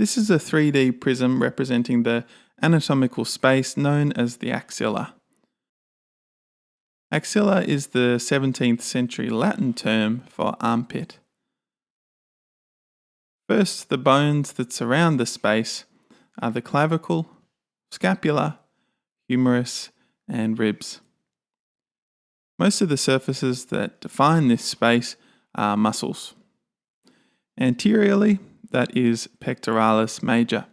This is a 3D prism representing the anatomical space known as the axilla. Axilla is the 17th century Latin term for armpit. First, the bones that surround the space are the clavicle, scapula, humerus, and ribs. Most of the surfaces that define this space are muscles. Anteriorly, that is pectoralis major,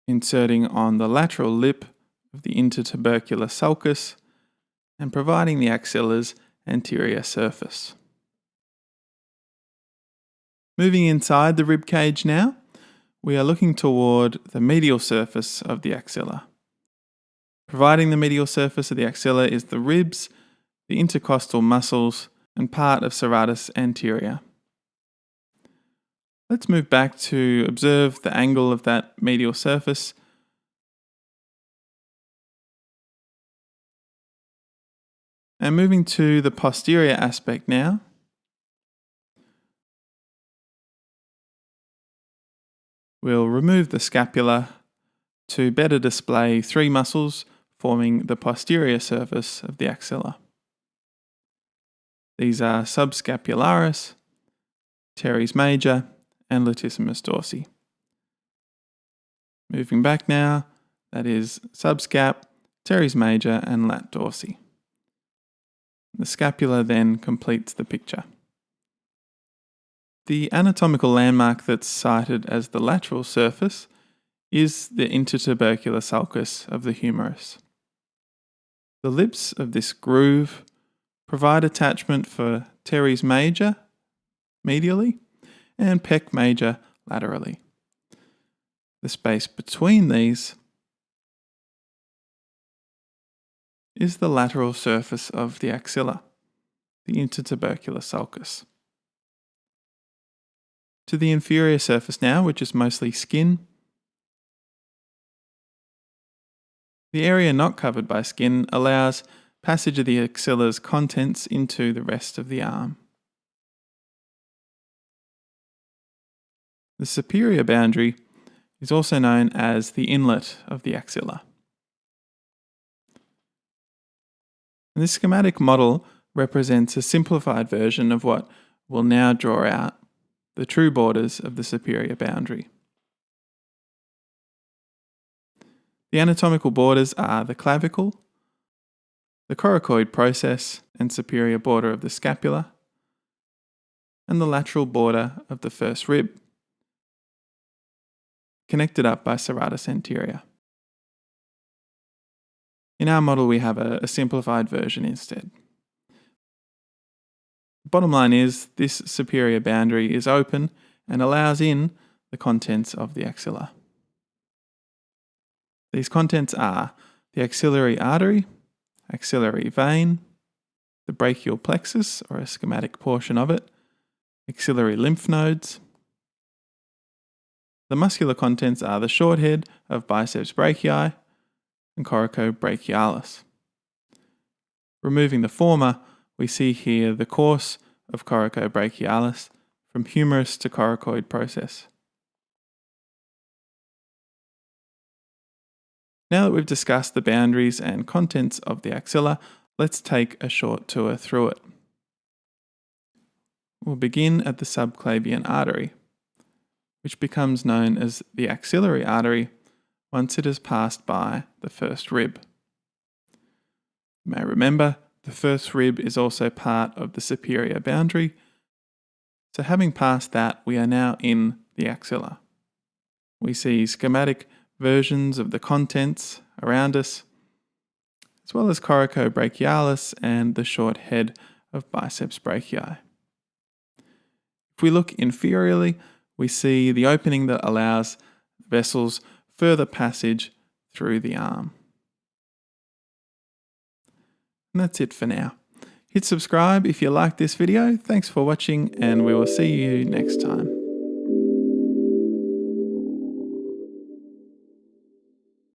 inserting on the lateral lip of the intertubercular sulcus and providing the axilla's anterior surface. Moving inside the rib cage now, we are looking toward the medial surface of the axilla. Providing the medial surface of the axilla is the ribs, the intercostal muscles, and part of serratus anterior. Let's move back to observe the angle of that medial surface. And moving to the posterior aspect now. We'll remove the scapula to better display three muscles forming the posterior surface of the axilla. These are subscapularis, teres major, and latissimus dorsi. Moving back now, that is subscap, teres major, and lat dorsi. The scapula then completes the picture. The anatomical landmark that's cited as the lateral surface is the intertubercular sulcus of the humerus. The lips of this groove provide attachment for teres major medially and pec major laterally. The space between these is the lateral surface of the axilla, the intertubercular sulcus. To the inferior surface now, which is mostly skin. The area not covered by skin allows passage of the axilla's contents into the rest of the arm. The superior boundary is also known as the inlet of the axilla. And this schematic model represents a simplified version of what we'll now draw out the true borders of the superior boundary. The anatomical borders are the clavicle, the coracoid process and superior border of the scapula, and the lateral border of the first rib, connected up by serratus anterior. In our model, we have a simplified version instead. The bottom line is this superior boundary is open and allows in the contents of the axilla. These contents are the axillary artery, axillary vein, the brachial plexus, or a schematic portion of it, axillary lymph nodes. The muscular contents are the short head of biceps brachii and coracobrachialis. Removing the former, we see here the course of coracobrachialis from humerus to coracoid process. Now that we've discussed the boundaries and contents of the axilla, let's take a short tour through it. We'll begin at the subclavian artery, which becomes known as the axillary artery once it has passed by the first rib. You may remember, the first rib is also part of the superior boundary, so having passed that, we are now in the axilla. We see schematic versions of the contents around us, as well as coracobrachialis and the short head of biceps brachii. If we look inferiorly, we see the opening that allows the vessel's further passage through the arm. And that's it for now. Hit subscribe if you like this video. Thanks for watching, and we will see you next time.